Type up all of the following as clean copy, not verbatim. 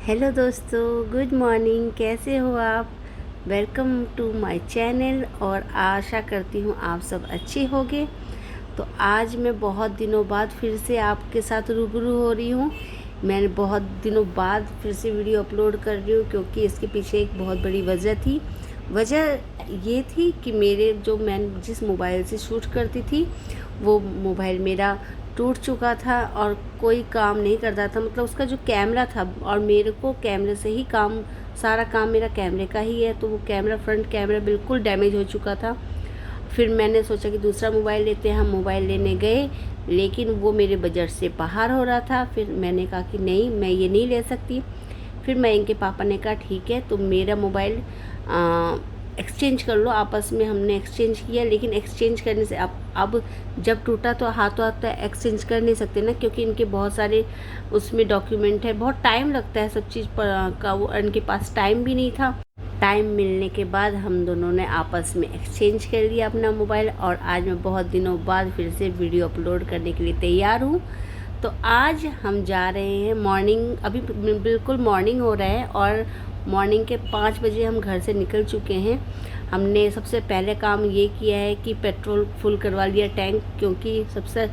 Hello दोस्तों, good morning. कैसे हो आप? वेलकम टू माय चैनल और आशा करती हूँ आप सब अच्छे होंगे। तो आज मैं बहुत दिनों बाद फिर से आपके साथ रूबरू हो रही हूँ। मैंने बहुत दिनों बाद फिर से वीडियो अपलोड कर रही हूँ क्योंकि इसके पीछे एक बहुत बड़ी वजह थी। वजह ये थी कि मैं जिस मोबाइल से शूट करती थी वो मोबाइल मेरा टूट चुका था और कोई काम नहीं करता था। मतलब उसका जो कैमरा था, और मेरे को कैमरे से ही सारा काम मेरा कैमरे का ही है, तो वो फ्रंट कैमरा बिल्कुल डैमेज हो चुका था। फिर मैंने सोचा कि दूसरा मोबाइल लेते हैं। हम मोबाइल लेने गए लेकिन वो मेरे बजट से बाहर हो रहा था। फिर मैंने कहा कि नहीं, मैं ये नहीं ले सकती। फिर मैं इनके पापा ने कहा ठीक है, तो मेरा मोबाइल एक्सचेंज कर लो। आपस में हमने एक्सचेंज किया, लेकिन एक्सचेंज करने से अब जब टूटा तो हाथों हाथ तो एक्सचेंज कर नहीं सकते ना, क्योंकि इनके बहुत सारे उसमें डॉक्यूमेंट है, बहुत टाइम लगता है सब चीज़ पर का। वो इनके पास टाइम भी नहीं था। टाइम मिलने के बाद हम दोनों ने आपस में एक्सचेंज कर लिया अपना मोबाइल, और आज मैं बहुत दिनों बाद फिर से वीडियो अपलोड करने के लिए तैयार हूँ। तो आज हम जा रहे हैं मॉर्निंग, अभी बिल्कुल मॉर्निंग हो रहा है और मॉर्निंग के 5 बजे हम घर से निकल चुके हैं। हमने सबसे पहले काम ये किया है कि पेट्रोल फुल करवा लिया टैंक, क्योंकि सबसे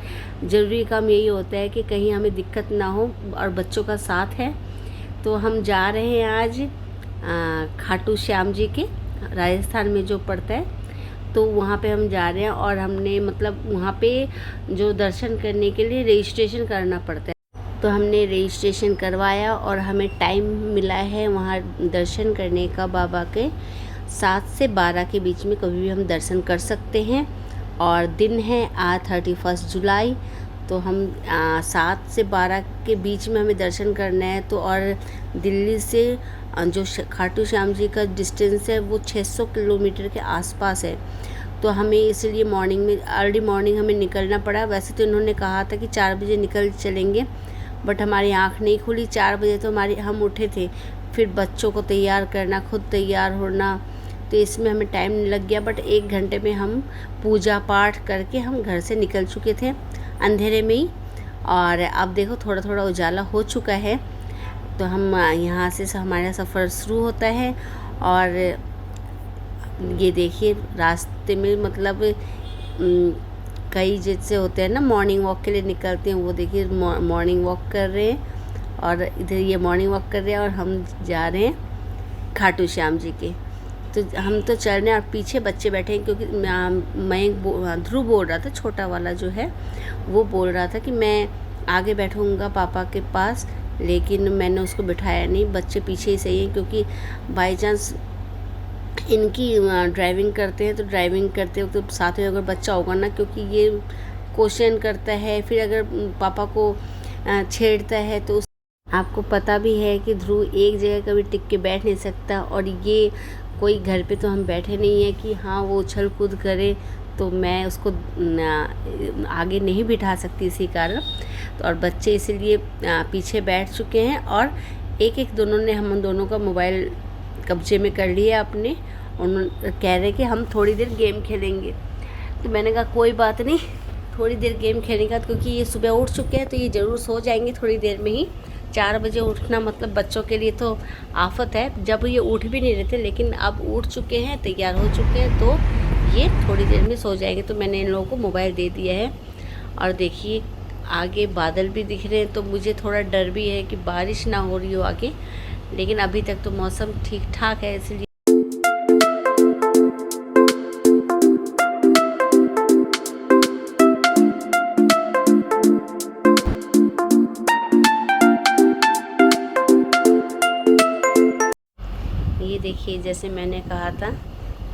ज़रूरी काम यही होता है कि कहीं हमें दिक्कत ना हो, और बच्चों का साथ है। तो हम जा रहे हैं आज खाटू श्याम जी के, राजस्थान में जो पड़ता है, तो वहाँ पे हम जा रहे हैं। और हमने मतलब वहाँ पे जो दर्शन करने के लिए रजिस्ट्रेशन करना पड़ता है, तो हमने रजिस्ट्रेशन करवाया और हमें टाइम मिला है वहाँ दर्शन करने का। बाबा के 7 से 12 के बीच में कभी भी हम दर्शन कर सकते हैं। और दिन है आज 31 जुलाई। तो हम 7 से 12 के बीच में हमें दर्शन करना है। तो और दिल्ली से जो खाटू श्याम जी का डिस्टेंस है वो 600 किलोमीटर के आसपास है। तो हमें इसलिए मॉर्निंग में, अर्ली मॉर्निंग हमें निकलना पड़ा। वैसे तो इन्होंने कहा था कि 4 बजे निकल चलेंगे, बट हमारी आँख नहीं खुली। 4 बजे तो हम उठे थे। फिर बच्चों को तैयार करना, खुद तैयार होना, तो इसमें हमें टाइम लग गया। बट 1 घंटे में हम पूजा पाठ करके हम घर से निकल चुके थे अंधेरे में ही। और अब देखो थोड़ा थोड़ा उजाला हो चुका है। तो हम यहाँ से हमारा सफ़र शुरू होता है। और ये देखिए रास्ते में मतलब कई जैसे होते हैं ना, मॉर्निंग वॉक के लिए निकलते हैं, वो देखिए मॉर्निंग वॉक कर रहे हैं। और इधर ये मॉर्निंग वॉक कर रहे हैं और हम जा रहे हैं खाटू श्याम जी के। तो हम तो चल रहे हैं और पीछे बच्चे बैठे हैं, क्योंकि मैं ध्रुव बोल रहा था, छोटा वाला जो है वो बोल रहा था कि मैं आगे बैठूंगा पापा के पास, लेकिन मैंने उसको बिठाया नहीं। बच्चे पीछे ही सही हैं, क्योंकि बाई चांस इनकी ड्राइविंग करते हैं तो ध्रुव करते वक्त तो साथ में अगर बच्चा होगा ना, क्योंकि ये क्वेश्चन करता है, फिर अगर पापा को छेड़ता है तो आपको पता भी है कि ध्रुव एक जगह कभी टिक के बैठ नहीं सकता। और ये कोई घर पे तो हम बैठे नहीं है कि हाँ वो उछल कूद करे, तो मैं उसको आगे नहीं बिठा सकती इसी कारण। तो और बच्चे इसीलिए पीछे बैठ चुके हैं, और एक एक दोनों ने हम दोनों का मोबाइल कब्जे में कर लिया अपने। उन्होंने कह रहे कि हम थोड़ी देर गेम खेलेंगे। तो मैंने कहा कोई बात नहीं, थोड़ी देर गेम खेलेंगे, क्योंकि ये सुबह उठ चुके हैं तो ये ज़रूर सो जाएंगे थोड़ी देर में ही। 4 बजे उठना मतलब बच्चों के लिए तो आफत है, जब ये उठ भी नहीं रहे थे, लेकिन अब उठ चुके हैं, तैयार हो चुके हैं, तो ये थोड़ी देर में सो जाएंगे। तो मैंने इन लोगों को मोबाइल दे दिया है। और देखिए आगे बादल भी दिख रहे हैं, तो मुझे थोड़ा डर भी है कि बारिश ना हो रही हो आगे, लेकिन अभी तक तो मौसम ठीक ठाक है, इसलिए ये देखिए जैसे मैंने कहा था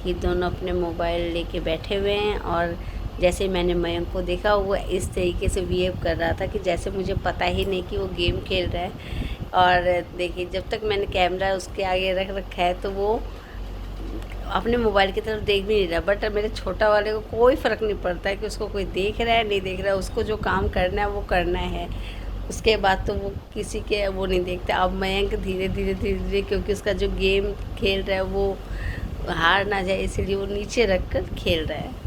कि दोनों अपने मोबाइल लेके बैठे हुए हैं। और जैसे मैंने मयंक को देखा, वो इस तरीके से बिहेव कर रहा था कि जैसे मुझे पता ही नहीं कि वो गेम खेल रहा है। और देखिए जब तक मैंने कैमरा उसके आगे रख रखा है तो वो अपने मोबाइल की तरफ देख भी नहीं रहा। बट मेरे छोटा वाले को कोई फ़र्क नहीं पड़ता है कि उसको कोई देख रहा है नहीं देख रहा है, उसको जो काम करना है वो करना है। उसके बाद तो वो किसी के वो नहीं देखता। अब मयंक धीरे धीरे धीरे धीरे, क्योंकि उसका जो गेम खेल रहा है वो हार ना जाए, इसलिए वो नीचे रख कर खेल रहा है।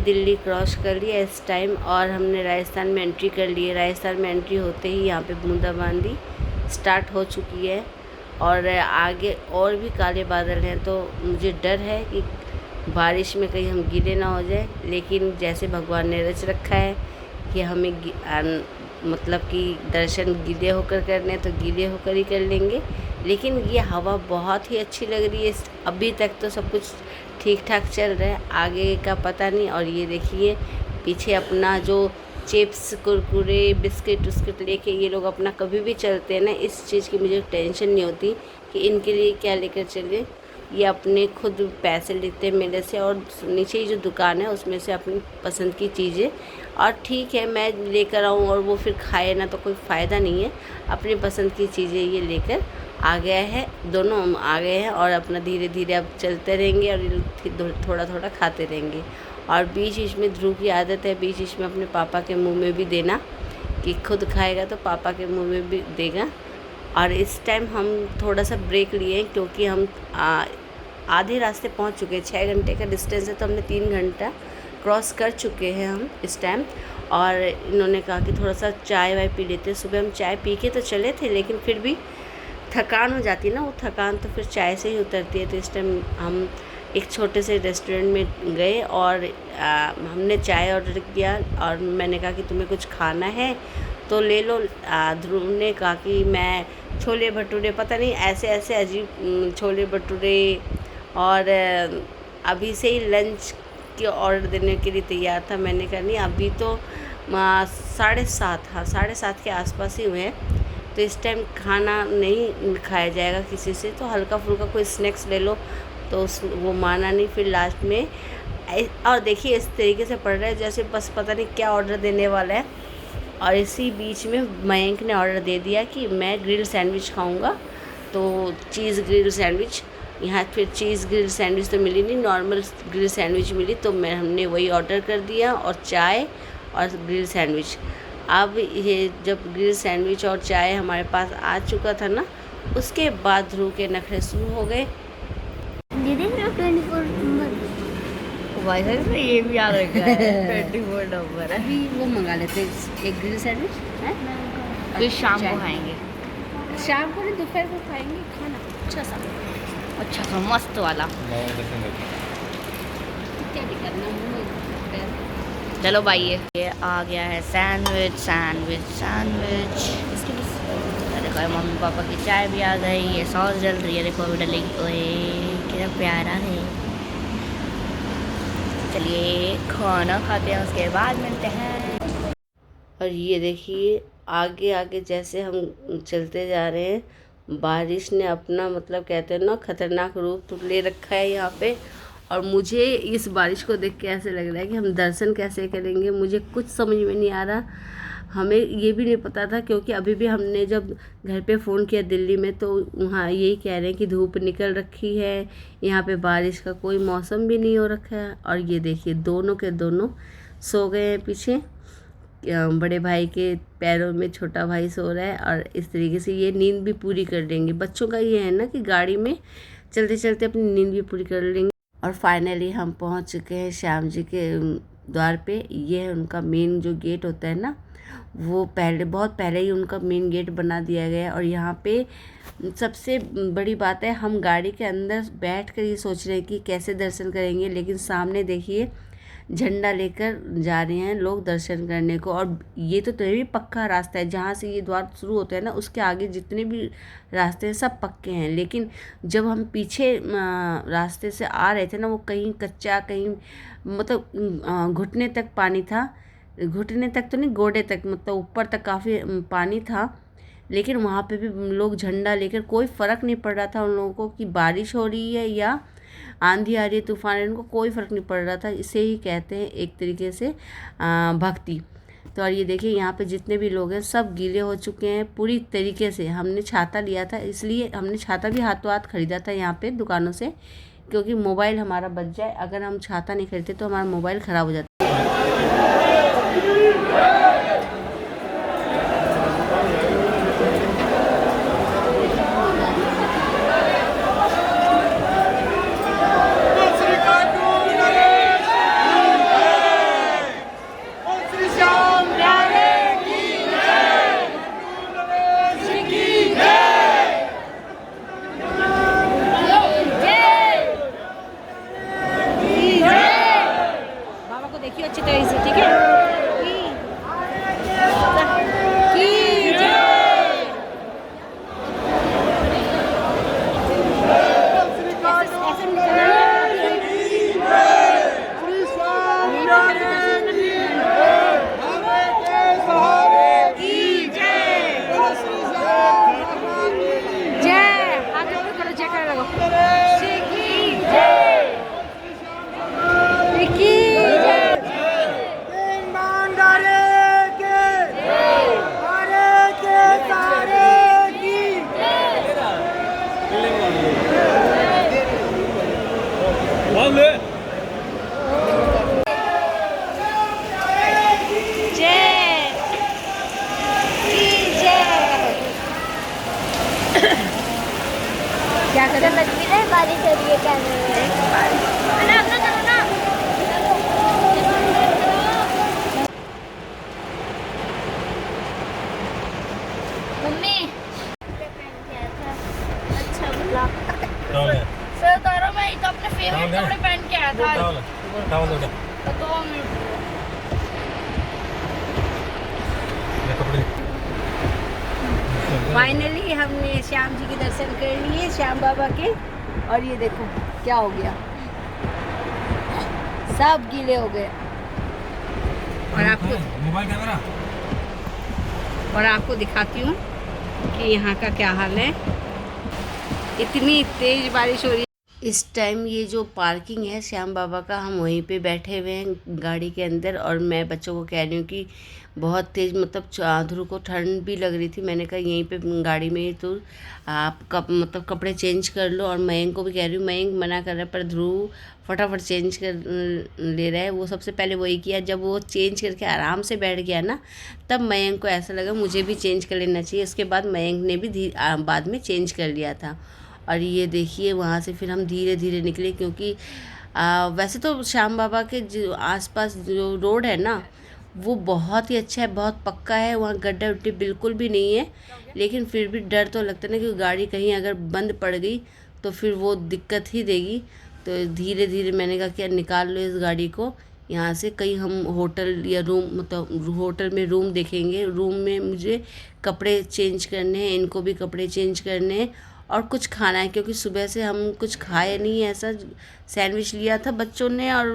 दिल्ली क्रॉस कर लिया इस टाइम और हमने राजस्थान में एंट्री कर ली है। राजस्थान में एंट्री होते ही यहाँ पे बूंदाबांदी स्टार्ट हो चुकी है और आगे और भी काले बादल हैं, तो मुझे डर है कि बारिश में कहीं हम गीले ना हो जाए। लेकिन जैसे भगवान ने रच रखा है कि हमें मतलब कि दर्शन गीले होकर करने, तो गीले होकर ही कर लेंगे। लेकिन ये हवा बहुत ही अच्छी लग रही है। अभी तक तो सब कुछ ठीक ठाक चल रहा है, आगे का पता नहीं। और ये देखिए पीछे अपना जो चिप्स कुरकुरे बिस्किट उस्किट लेके ये लोग अपना कभी भी चलते हैं ना, इस चीज़ की मुझे टेंशन नहीं होती कि इनके लिए क्या लेकर चले। ये अपने खुद पैसे लेते हैं मेरे से और नीचे ही जो दुकान है उसमें से अपनी पसंद की चीज़ें, और ठीक है मैं लेकर आऊँ और वो फिर खाए ना तो कोई फ़ायदा नहीं है। अपनी पसंद की चीज़ें ये लेकर आ गया है, दोनों हम आ गए हैं और अपना धीरे धीरे अब चलते रहेंगे और थोड़ा थोड़ा खाते रहेंगे। और बीच बीच में ध्रुव की आदत है बीच बीच में अपने पापा के मुंह में भी देना, कि खुद खाएगा तो पापा के मुंह में भी देगा। और इस टाइम हम थोड़ा सा ब्रेक लिए हैं क्योंकि हम आधे रास्ते पहुंच चुके हैं। 6 घंटे का डिस्टेंस है तो हमने 3 घंटा क्रॉस कर चुके हैं हम इस टाइम। और इन्होंने कहा कि थोड़ा सा चाय वाय पी लेते। सुबह हम चाय पी के तो चले थे लेकिन फिर भी थकान हो जाती है ना, वो थकान तो फिर चाय से ही उतरती है। तो इस टाइम हम एक छोटे से रेस्टोरेंट में गए और हमने चाय ऑर्डर किया और मैंने कहा कि तुम्हें कुछ खाना है तो ले लो। ध्रुव ने कहा कि मैं छोले भटूरे, पता नहीं ऐसे ऐसे अजीब छोले भटूरे, और अभी से ही लंच के ऑर्डर देने के लिए तैयार था। मैंने कहा नहीं अभी तो 7:30, हाँ 7:30 के आसपास ही हुए हैं, तो इस टाइम खाना नहीं खाया जाएगा किसी से, तो हल्का फुल्का कोई स्नैक्स ले लो। तो वो माना नहीं, फिर लास्ट में और देखिए इस तरीके से पड़ रहा है जैसे बस पता नहीं क्या ऑर्डर देने वाला है। और इसी बीच में मयंक ने ऑर्डर दे दिया कि मैं ग्रिल सैंडविच खाऊंगा, तो चीज़ ग्रिल सैंडविच। यहाँ फिर चीज़ ग्रिल सैंडविच तो मिली नहीं, नॉर्मल ग्रिल सैंडविच मिली, तो हमने वही ऑर्डर कर दिया और चाय और ग्रिल सैंडविच। अब ये जब ग्रिल सैंडविच और चाय हमारे पास आ चुका था ना, उसके बाद ध्रुव के नखरे शुरू हो गए। दीदी 24 नंबर वाइफाई में ये भी याद रखा है 24 नंबर। अभी वो मंगा लेते हैं एक ग्रिल सैंडविच है, फिर शाम को खाएंगे। शाम को नहीं दोपहर को खाएंगे खाना अच्छा सा मस्त वाला। क्या करना चलो भाई ये आ गया है सैंडविच सैंडविच सैंडविच। देखो मम्मी पापा की चाय भी आ गई, ये सॉस जल रही है, देखो अभी डलेगी। ओए कितना प्यारा है। चलिए खाना खाते हैं उसके बाद मिलते हैं। और ये देखिए आगे आगे जैसे हम चलते जा रहे हैं, बारिश ने अपना मतलब कहते हैं ना खतरनाक रूप तो ले रखा है यहाँ पे। और मुझे इस बारिश को देख के ऐसे लग रहा है कि हम दर्शन कैसे करेंगे, मुझे कुछ समझ में नहीं आ रहा। हमें ये भी नहीं पता था क्योंकि अभी भी हमने जब घर पे फ़ोन किया दिल्ली में तो वहाँ यही कह रहे हैं कि धूप निकल रखी है, यहाँ पे बारिश का कोई मौसम भी नहीं हो रखा है। और ये देखिए दोनों के दोनों सो गए हैं पीछे, बड़े भाई के पैरों में छोटा भाई सो रहा है। और इस तरीके से ये नींद भी पूरी कर लेंगे। बच्चों का ये है ना कि गाड़ी में चलते चलते अपनी नींद भी पूरी कर लेंगे। और फाइनली हम पहुंच चुके हैं श्याम जी के द्वार पे। ये है उनका मेन जो गेट होता है ना, वो पहले बहुत पहले ही उनका मेन गेट बना दिया गया है। और यहाँ पे सबसे बड़ी बात है हम गाड़ी के अंदर बैठ कर ये सोच रहे हैं कि कैसे दर्शन करेंगे, लेकिन सामने देखिए झंडा लेकर जा रहे हैं लोग दर्शन करने को। और ये तो तभी पक्का रास्ता है, जहाँ से ये द्वार शुरू होता है ना उसके आगे जितने भी रास्ते हैं सब पक्के हैं। लेकिन जब हम पीछे रास्ते से आ रहे थे ना, वो कहीं कच्चा कहीं मतलब घुटने तक पानी था, घुटने तक तो नहीं गोडे तक, मतलब ऊपर तक काफ़ी पानी था। लेकिन वहाँ पे भी लोग झंडा लेकर, कोई फ़र्क नहीं पड़ रहा था उन लोगों को कि बारिश हो रही है या आंधी आ रही है तूफान है, उनको कोई फ़र्क नहीं पड़ रहा था। इसे ही कहते हैं एक तरीके से भक्ति। तो और ये देखिए यहाँ पे जितने भी लोग हैं सब गीले हो चुके हैं पूरी तरीके से। हमने छाता लिया था, इसलिए हमने छाता भी हाथों हाथ ख़रीदा था यहाँ पे दुकानों से, क्योंकि मोबाइल हमारा बच जाए। अगर हम छाता नहीं खरीदते तो हमारा मोबाइल ख़राब हो जाता। लग भी रहा है बारिश हो रही है कहने में। अपना चलो ना। मम्मी अच्छा बोला सर तारा मैं तो अपने फेवरेट कपड़े पहन के आया था तो 2 मिनट फाइनली हमने श्याम जी के दर्शन कर लिए, श्याम बाबा के। और ये देखो क्या हो गया, सब गीले हो गए। और आपको मोबाइल कैमरा और आपको दिखाती हूँ कि यहाँ का क्या हाल है। इतनी तेज बारिश हो रही है इस टाइम। ये जो पार्किंग है श्याम बाबा का, हम वहीं पे बैठे हुए हैं गाड़ी के अंदर। और मैं बच्चों को कह रही हूँ कि बहुत तेज़ मतलब ध्रुव को ठंड भी लग रही थी। मैंने कहा यहीं पे गाड़ी में ही तो आप मतलब कपड़े चेंज कर लो। और मयंक को भी कह रही हूँ, मयंक मना कर रहा है पर ध्रुव फटाफट चेंज कर ले रहा है। वो सबसे पहले वही किया, जब वो चेंज करके आराम से बैठ गया ना, तब मयंक को ऐसा लगा मुझे भी चेंज कर लेना चाहिए। उसके बाद मयंक ने भी बाद में चेंज कर लिया था। और ये देखिए वहाँ से फिर हम धीरे धीरे निकले, क्योंकि वैसे तो श्याम बाबा के जो आसपास जो रोड है ना वो बहुत ही अच्छा है, बहुत पक्का है, वहाँ गड्ढा उड्ढे बिल्कुल भी नहीं है। लेकिन फिर भी डर तो लगता है ना कि गाड़ी कहीं अगर बंद पड़ गई तो फिर वो दिक्कत ही देगी। तो धीरे धीरे मैंने कहा कि निकाल लो इस गाड़ी को यहाँ से। कहीं हम होटल या रूम मतलब होटल में रूम देखेंगे। रूम में मुझे कपड़े चेंज करने हैं, इनको भी कपड़े चेंज करने हैं और कुछ खाना है, क्योंकि सुबह से हम कुछ खाए नहीं। ऐसा सैंडविच लिया था बच्चों ने और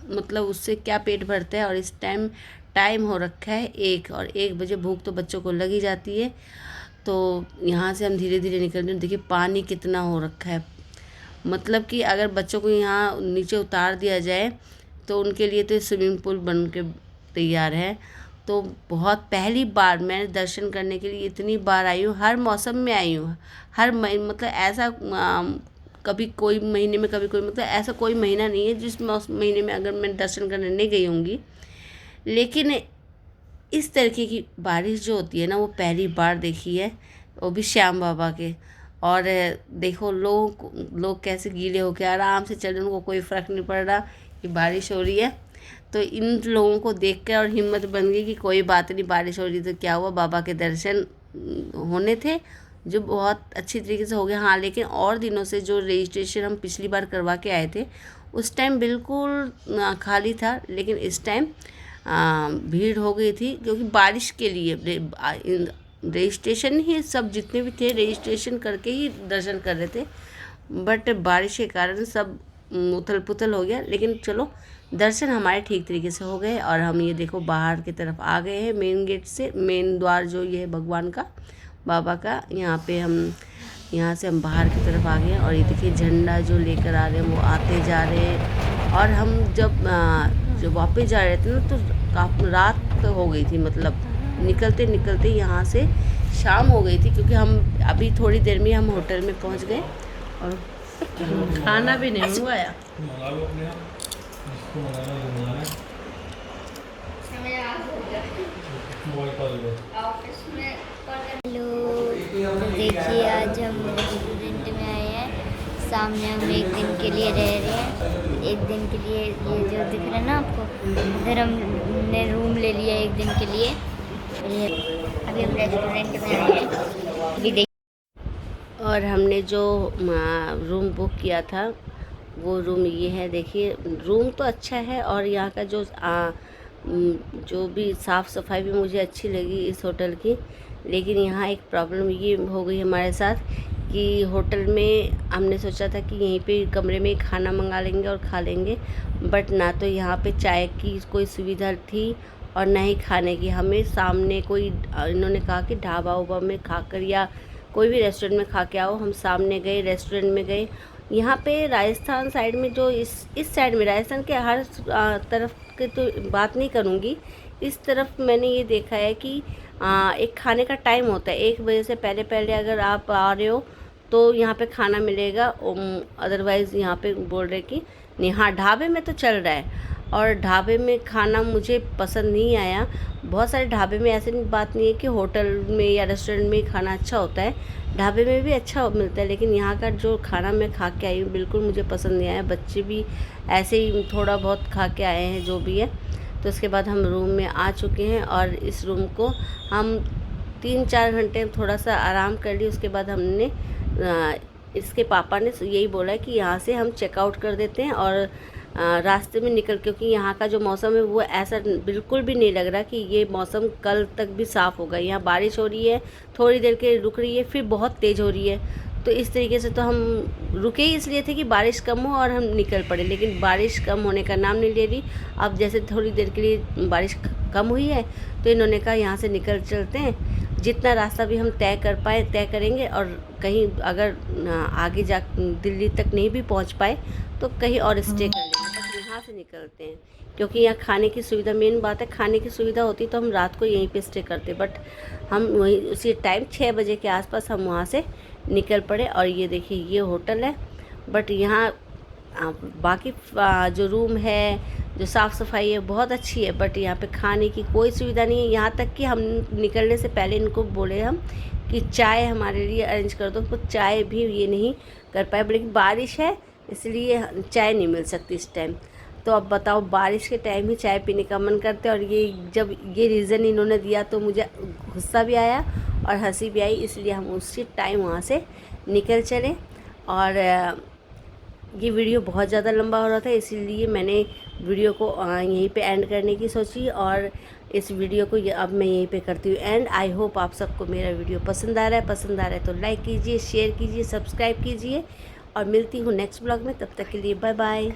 मतलब उससे क्या पेट भरता है। और इस टाइम हो रखा है 1 और 1 बजे भूख तो बच्चों को लग ही जाती है। तो यहाँ से हम धीरे धीरे निकल रहे हैं। देखिए पानी कितना हो रखा है, मतलब कि अगर बच्चों को यहाँ नीचे उतार दिया जाए तो उनके लिए तो स्विमिंग पूल बन के तैयार है। तो बहुत पहली बार मैं दर्शन करने के लिए इतनी बार आई हूँ, हर मौसम में आई हूँ, हर मतलब ऐसा कभी कोई महीने में कभी कोई मतलब ऐसा कोई महीना नहीं है जिस महीने में अगर मैं दर्शन करने नहीं गई होंगी। लेकिन इस तरीके की बारिश जो होती है ना वो पहली बार देखी है, वो भी श्याम बाबा के। और देखो लोग कैसे गीले होकर आराम से चल रहे, उनको कोई फ़र्क नहीं पड़ रहा कि बारिश हो रही है। तो इन लोगों को देख कर और हिम्मत बन गई कि कोई बात नहीं, बारिश हो रही तो क्या हुआ, बाबा के दर्शन होने थे जो बहुत अच्छी तरीके से हो गया। हाँ लेकिन और दिनों से जो रजिस्ट्रेशन हम पिछली बार करवा के आए थे उस टाइम बिल्कुल खाली था, लेकिन इस टाइम भीड़ हो गई थी, क्योंकि बारिश के लिए रजिस्ट्रेशन ही सब जितने भी थे रजिस्ट्रेशन करके ही दर्शन कर रहे थे। बट बारिश के कारण सब उथल पुथल हो गया। लेकिन चलो दर्शन हमारे ठीक तरीके से हो गए। और हम ये देखो बाहर की तरफ आ गए हैं, मेन गेट से, मेन द्वार जो ये है भगवान का, बाबा का। यहाँ पे हम यहाँ से हम बाहर की तरफ आ गए हैं। और ये देखिए झंडा जो लेकर आ रहे हैं वो आते जा रहे हैं। और हम जब वापस जा रहे थे ना तो काफ़ी रात हो गई थी, मतलब निकलते निकलते यहाँ से शाम हो गई थी, क्योंकि हम अभी थोड़ी देर में हम होटल में पहुँच गए और खाना भी नहीं मंगवाया। हेलो, देखिए आज हम रेस्टोरेंट में आए हैं। सामने हम एक दिन के लिए रह रहे हैं। एक दिन के लिए ये जो दिख रहा है ना आपको, इधर हमने रूम ले लिया एक दिन के लिए। ये अभी हम रेस्टोरेंट में आए हैं। अभी और हमने जो रूम बुक किया था वो रूम ये है। देखिए रूम तो अच्छा है और यहाँ का जो भी साफ़ सफाई भी मुझे अच्छी लगी इस होटल की। लेकिन यहाँ एक प्रॉब्लम ये हो गई हमारे साथ कि होटल में हमने सोचा था कि यहीं पे कमरे में खाना मंगा लेंगे और खा लेंगे, बट ना तो यहाँ पे चाय की कोई सुविधा थी और ना ही खाने की। हमें सामने कोई इन्होंने कहा कि ढाबा उबा में खाकर या कोई भी रेस्टोरेंट में खा के आओ। हम सामने गए, रेस्टोरेंट में गए। यहाँ पे राजस्थान साइड में जो इस साइड में, राजस्थान के हर तरफ की तो बात नहीं करूँगी, इस तरफ मैंने ये देखा है कि एक खाने का टाइम होता है। 1 बजे से पहले अगर आप आ रहे हो तो यहाँ पे खाना मिलेगा। अदरवाइज़ यहाँ पे बोल रहे कि नहीं। हाँ ढाबे में तो चल रहा है, और ढाबे में खाना मुझे पसंद नहीं आया। बहुत सारे ढाबे में ऐसे बात नहीं है कि होटल में या रेस्टोरेंट में खाना अच्छा होता है, ढाबे में भी अच्छा मिलता है, लेकिन यहाँ का जो खाना मैं खा के आई हूँ बिल्कुल मुझे पसंद नहीं आया। बच्चे भी ऐसे ही थोड़ा बहुत खा के आए हैं जो भी है। तो उसके बाद हम रूम में आ चुके हैं और इस रूम को हम 3-4 घंटे थोड़ा सा आराम कर लिए। उसके बाद हमने इसके पापा ने यही बोला कि यहाँ से हम चेकआउट कर देते हैं और रास्ते में निकल, क्योंकि यहाँ का जो मौसम है वो ऐसा बिल्कुल भी नहीं लग रहा कि ये मौसम कल तक भी साफ़ होगा। यहाँ बारिश हो रही है, थोड़ी देर के रुक रही है, फिर बहुत तेज़ हो रही है। तो इस तरीके से तो हम रुके ही इसलिए थे कि बारिश कम हो और हम निकल पड़े, लेकिन बारिश कम होने का नाम नहीं ले रही। अब जैसे थोड़ी देर के लिए बारिश कम हुई है तो इन्होंने कहा यहाँ से निकल चलते हैं, जितना रास्ता भी हम तय कर पाए तय करेंगे, और कहीं अगर आगे जा दिल्ली तक नहीं भी पहुँच पाए तो कहीं और स्टे कर लेंगे, बस यहाँ से निकलते हैं। क्योंकि यहाँ खाने की सुविधा, मेन बात है, खाने की सुविधा होती तो हम रात को यहीं पे स्टे करते, बट हम वहीं उसी टाइम 6 बजे के आसपास हम वहाँ से निकल पड़े। और ये देखिए ये होटल है, बट यहाँ बाकी जो रूम है, जो साफ़ सफाई है बहुत अच्छी है, बट यहाँ पे खाने की कोई सुविधा नहीं है। यहाँ तक कि हम निकलने से पहले इनको बोले हम कि चाय हमारे लिए अरेंज कर दो, तो चाय भी ये नहीं कर पाए, लेकिन बारिश है इसलिए चाय नहीं मिल सकती इस टाइम। तो अब बताओ, बारिश के टाइम ही चाय पीने का मन करता है। और ये जब ये रीज़न इन्होंने दिया तो मुझे गुस्सा भी आया और हंसी भी आई, इसलिए हम उसी टाइम वहाँ से निकल चले। और ये वीडियो बहुत ज़्यादा लंबा हो रहा था, इसीलिए मैंने वीडियो को यहीं पे एंड करने की सोची, और इस वीडियो को अब मैं यहीं पे करती हूँ एंड। आई होप आप सबको मेरा वीडियो पसंद आ रहा है तो लाइक कीजिए, शेयर कीजिए, सब्सक्राइब कीजिए, और मिलती हूँ नेक्स्ट ब्लॉग में। तब तक के लिए बाय बाय।